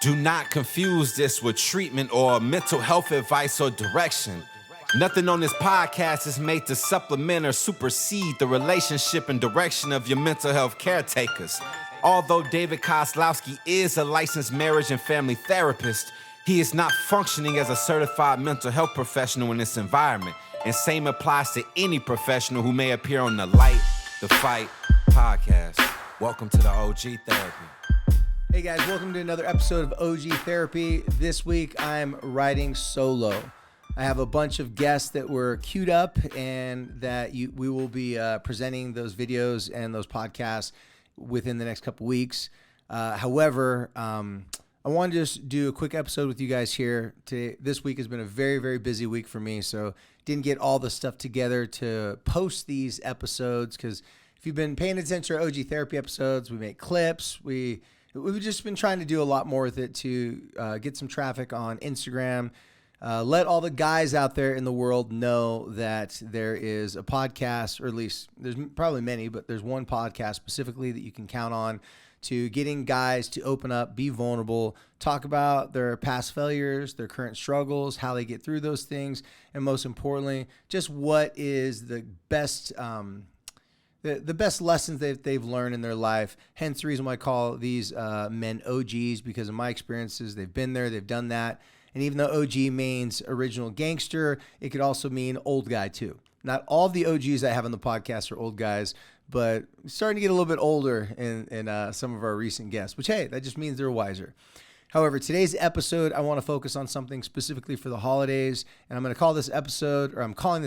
Do not confuse this with treatment or mental health advice or direction. Nothing on this podcast is made to supplement or supersede the relationship and direction of your mental health caretakers. Although David Kozlowski is a licensed marriage and family therapist, he is not functioning as a certified mental health professional in this environment. And same applies to any professional who may appear on the Light the Fight podcast. Welcome to the OG Therapy. Hey guys, welcome to another episode of OG Therapy. This week I'm riding solo. I have a bunch of guests that were queued up and that we will be presenting those videos and those podcasts within the next couple weeks. However, I wanted to just do a quick episode with you guys here today. This week has been a very, very busy week for me, so didn't get all the stuff together to post these episodes because if you've been paying attention to our OG Therapy episodes, we make clips. We've just been trying to do a lot more with it to get some traffic on Instagram. Let all the guys out there in the world know that there is a podcast, or at least there's probably many, but there's one podcast specifically that you can count on to getting guys to open up, be vulnerable, talk about their past failures, their current struggles, how they get through those things, and most importantly, just what is the best the best lessons they've learned in their life. Hence the reason why I call these men OGs, because in my experiences, they've been there, they've done that. And even though OG means original gangster, it could also mean old guy too. Not all of the OGs I have on the podcast are old guys, but starting to get a little bit older in some of our recent guests, which, hey, that just means they're wiser. However, today's episode, I want to focus on something specifically for the holidays, and I'm calling this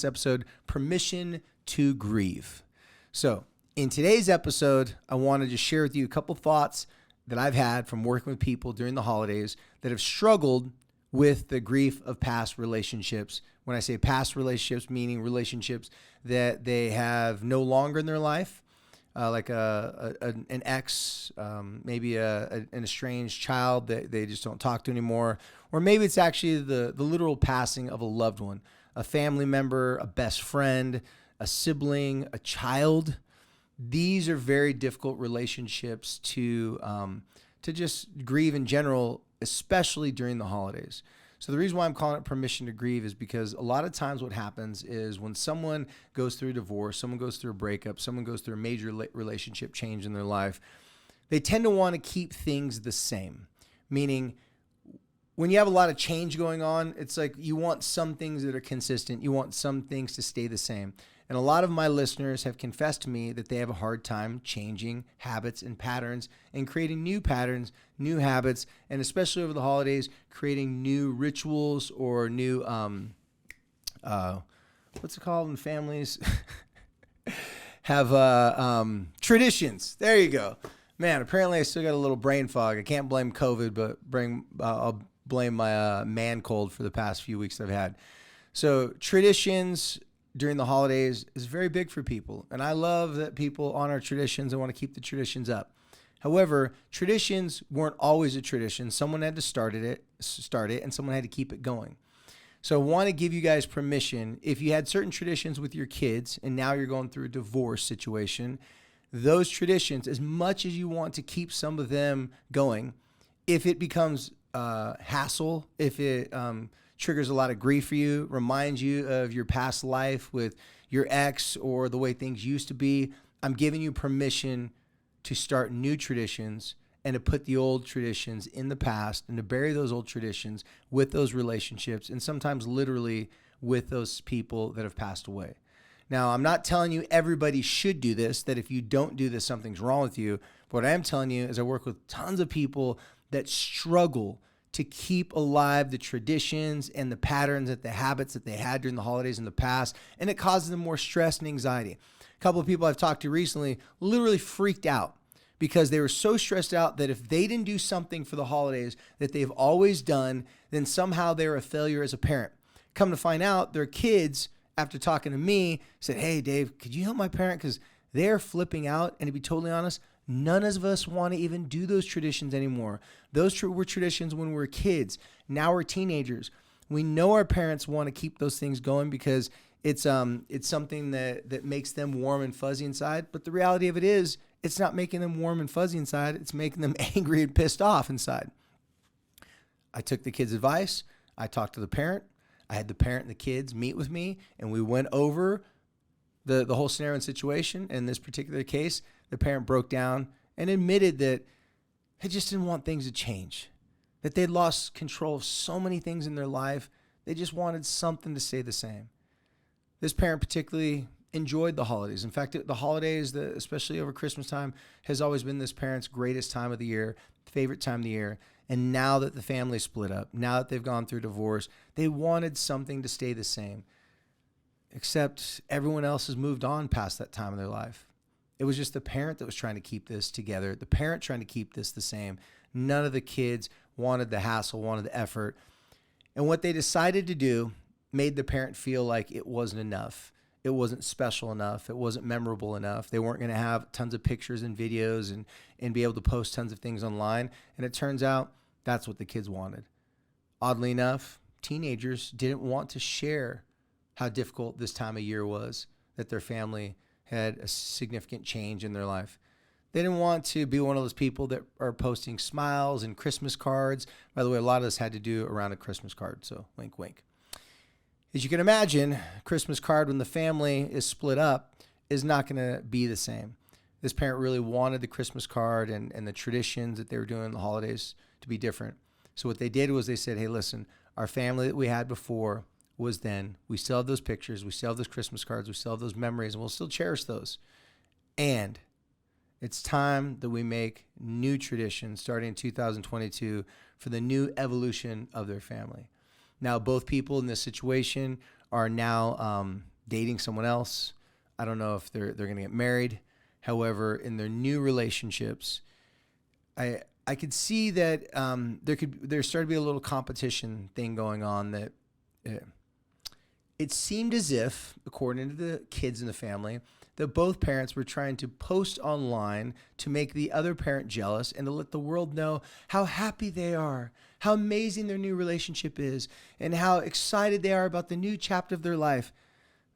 episode Permission to Grieve. So in today's episode, I want to just share with you a couple thoughts that I've had from working with people during the holidays that have struggled with the grief of past relationships. When I say past relationships, meaning relationships that they have no longer in their life, like an ex, maybe an estranged child that they just don't talk to anymore, or maybe it's actually the literal passing of a loved one, a family member, a best friend, a sibling, a child. These are very difficult relationships to just grieve in general, especially during the holidays. So the reason why I'm calling it Permission to Grieve is because a lot of times what happens is when someone goes through a divorce, someone goes through a breakup, someone goes through a major relationship change in their life, they tend to want to keep things the same. Meaning, when you have a lot of change going on, it's like you want some things that are consistent. You want some things to stay the same. And a lot of my listeners have confessed to me that they have a hard time changing habits and patterns and creating new patterns, new habits, and especially over the holidays, creating new rituals or new, what's it called when families have traditions. There you go. Man, apparently I still got a little brain fog. I can't blame COVID, but I'll blame my man cold for the past few weeks I've had. So traditions during the holidays is very big for people. And I love that people honor traditions and want to keep the traditions up. However, traditions weren't always a tradition. Someone had to start it, and someone had to keep it going. So I want to give you guys permission. If you had certain traditions with your kids and now you're going through a divorce situation, those traditions, as much as you want to keep some of them going, if it becomes hassle, if it triggers a lot of grief for you, reminds you of your past life with your ex or the way things used to be, I'm giving you permission to start new traditions and to put the old traditions in the past and to bury those old traditions with those relationships and sometimes literally with those people that have passed away. Now, I'm not telling you everybody should do this, that if you don't do this, something's wrong with you. But what I am telling you is I work with tons of people that struggle to keep alive the traditions and the patterns, the habits that they had during the holidays in the past, and it causes them more stress and anxiety. A couple of people I've talked to recently literally freaked out because they were so stressed out that if they didn't do something for the holidays that they've always done, then somehow they're a failure as a parent. Come to find out, their kids, after talking to me, said, "Hey, Dave, could you help my parent? Because they're flipping out, and to be totally honest, none of us want to even do those traditions anymore. Those were traditions when we were kids. Now we're teenagers. We know our parents want to keep those things going because it's something that makes them warm and fuzzy inside. But the reality of it is, it's not making them warm and fuzzy inside. It's making them angry and pissed off inside. I took the kid's advice. I talked to the parent. I had the parent and the kids meet with me, and we went over the whole scenario and situation. In this particular case, the parent broke down and admitted that they just didn't want things to change, that they'd lost control of so many things in their life. They just wanted something to stay the same. This parent particularly enjoyed the holidays. In fact, the holidays, especially over Christmas time, has always been this parent's greatest time of the year, favorite time of the year. And now that the family split up, now that they've gone through divorce, they wanted something to stay the same. Except everyone else has moved on past that time of their life. It was just the parent that was trying to keep this together, the parent trying to keep this the same. None of the kids wanted the hassle, wanted the effort. And what they decided to do made the parent feel like it wasn't enough. It wasn't special enough. It wasn't memorable enough. They weren't going to have tons of pictures and videos and be able to post tons of things online. And it turns out that's what the kids wanted. Oddly enough, teenagers didn't want to share how difficult this time of year was, that their family had a significant change in their life. They didn't want to be one of those people that are posting smiles and Christmas cards. By the way, a lot of this had to do around a Christmas card, so wink, wink. As you can imagine, a Christmas card when the family is split up is not going to be the same. This parent really wanted the Christmas card and the traditions that they were doing in the holidays to be different. So what they did was they said, hey, listen, our family that we had before was then. We still have those pictures. We still have those Christmas cards. We still have those memories, and we'll still cherish those. And it's time that we make new traditions starting in 2022 for the new evolution of their family. Now, both people in this situation are now dating someone else. I don't know if they're going to get married. However, in their new relationships, I could see that there started to be a little competition thing going on. That it seemed as if, according to the kids in the family, that both parents were trying to post online to make the other parent jealous and to let the world know how happy they are, how amazing their new relationship is, and how excited they are about the new chapter of their life.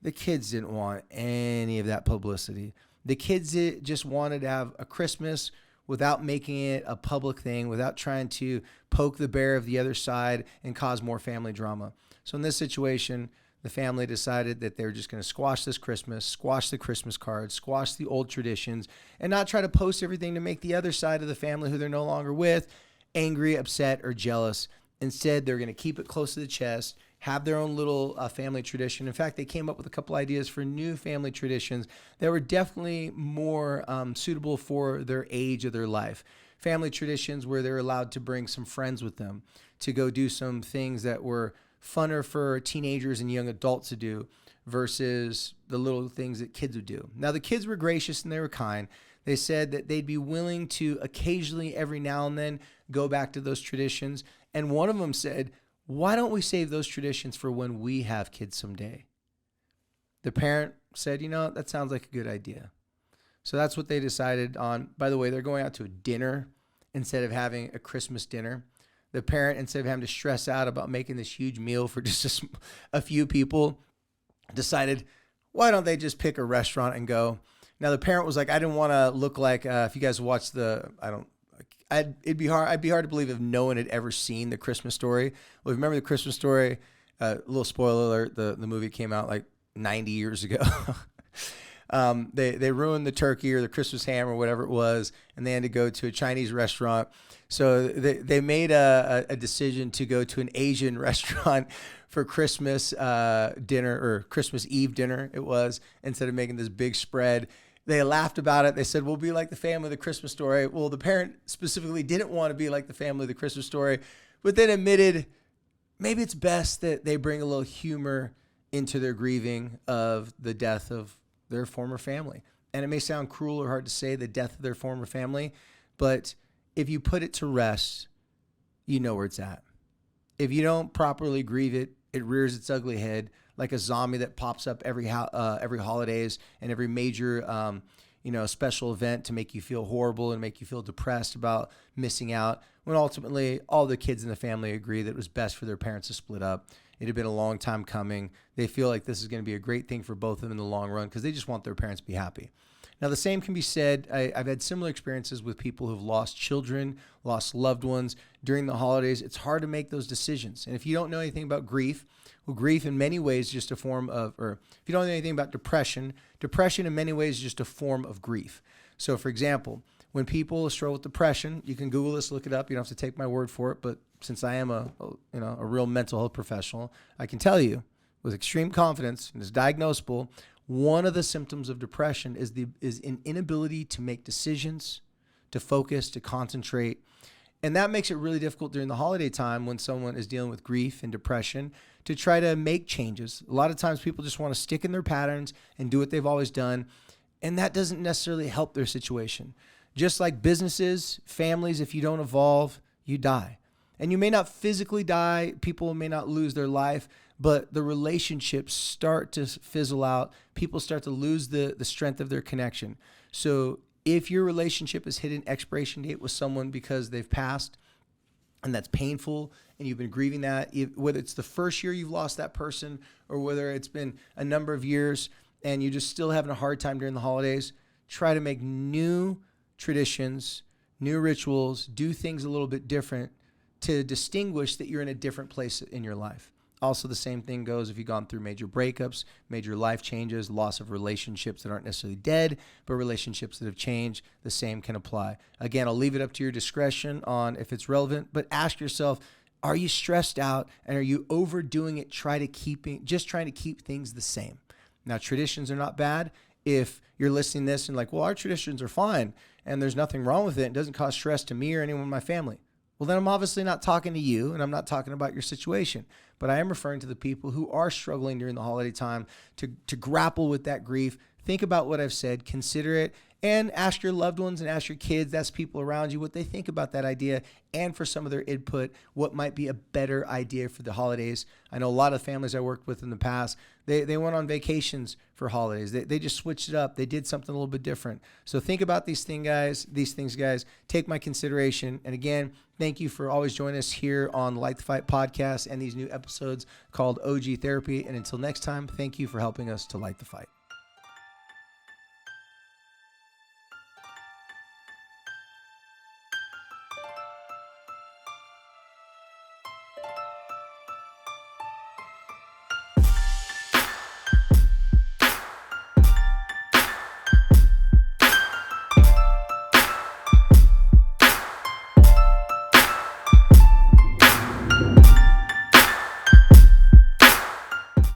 The kids didn't want any of that publicity. The kids just wanted to have a Christmas without making it a public thing, without trying to poke the bear of the other side and cause more family drama. So in this situation, the family decided that they were just going to squash this Christmas, squash the Christmas cards, squash the old traditions, and not try to post everything to make the other side of the family who they're no longer with angry, upset, or jealous. Instead, they're going to keep it close to the chest, have their own little family tradition. In fact, they came up with a couple ideas for new family traditions that were definitely more suitable for their age of their life. Family traditions where they're allowed to bring some friends with them to go do some things that were funner for teenagers and young adults to do versus the little things that kids would do. Now, the kids were gracious and they were kind. They said that they'd be willing to occasionally, every now and then, go back to those traditions. And one of them said, why don't we save those traditions for when we have kids someday? The parent said, that sounds like a good idea. So that's what they decided on. By the way, they're going out to a dinner instead of having a Christmas dinner. The parent, instead of having to stress out about making this huge meal for just a few people, decided, why don't they just pick a restaurant and go? Now, the parent was like, I didn't want to look like, if you guys watched I'd be hard to believe if no one had ever seen The Christmas Story. Well, remember The Christmas Story? A little spoiler alert, the movie came out like 90 years ago. They ruined the turkey or the Christmas ham or whatever it was, and they had to go to a Chinese restaurant. So they made a decision to go to an Asian restaurant for Christmas dinner, or Christmas Eve dinner it was, instead of making this big spread. They laughed about it. They said, we'll be like the family of The Christmas Story. Well, the parent specifically didn't want to be like the family of The Christmas Story, but then admitted maybe it's best that they bring a little humor into their grieving of the death of their former family. And it may sound cruel or hard to say, the death of their former family, but if you put it to rest, you know where it's at. If you don't properly grieve it, it rears its ugly head like a zombie that pops up every holidays and every major special event to make you feel horrible and make you feel depressed about missing out, when ultimately all the kids in the family agree that it was best for their parents to split up. It had been a long time coming. They feel like this is going to be a great thing for both of them in the long run because they just want their parents to be happy. Now, the same can be said. I've had similar experiences with people who've lost children, lost loved ones during the holidays, it's hard to make those decisions. And if you don't know anything about grief, well, grief in many ways is just a form of, or if you don't know anything about depression, depression in many ways is just a form of grief. So for example, when people struggle with depression, you can Google this, look it up. You don't have to take my word for it. But since I am a real mental health professional, I can tell you with extreme confidence, and it's diagnosable, one of the symptoms of depression is an inability to make decisions, to focus, to concentrate. And that makes it really difficult during the holiday time when someone is dealing with grief and depression to try to make changes. A lot of times people just want to stick in their patterns and do what they've always done. And that doesn't necessarily help their situation. Just like businesses, families, if you don't evolve, you die. And you may not physically die, people may not lose their life, but the relationships start to fizzle out. People start to lose the strength of their connection. So if your relationship has hit an expiration date with someone because they've passed, and that's painful, and you've been grieving that, whether it's the first year you've lost that person or whether it's been a number of years and you're just still having a hard time during the holidays, try to make new traditions, new rituals, do things a little bit different to distinguish that you're in a different place in your life. Also, the same thing goes if you've gone through major breakups, major life changes, loss of relationships that aren't necessarily dead, but relationships that have changed. The same can apply. Again, I'll leave it up to your discretion on if it's relevant, but ask yourself, are you stressed out and are you overdoing it, trying to keep things the same? Now, traditions are not bad. If you're listening to this and like, well, our traditions are fine and there's nothing wrong with it, it doesn't cause stress to me or anyone in my family. Well, then I'm obviously not talking to you and I'm not talking about your situation, but I am referring to the people who are struggling during the holiday time to grapple with that grief. Think about what I've said, consider it, and ask your loved ones and ask your kids, that's people around you, what they think about that idea, and for some of their input, what might be a better idea for the holidays. I know a lot of families I worked with in the past, they went on vacations for holidays. They just switched it up. They did something a little bit different. So think about these things, guys. Take my consideration. And again, thank you for always joining us here on Light the Fight podcast and these new episodes called OG Therapy. And until next time, thank you for helping us to light the fight.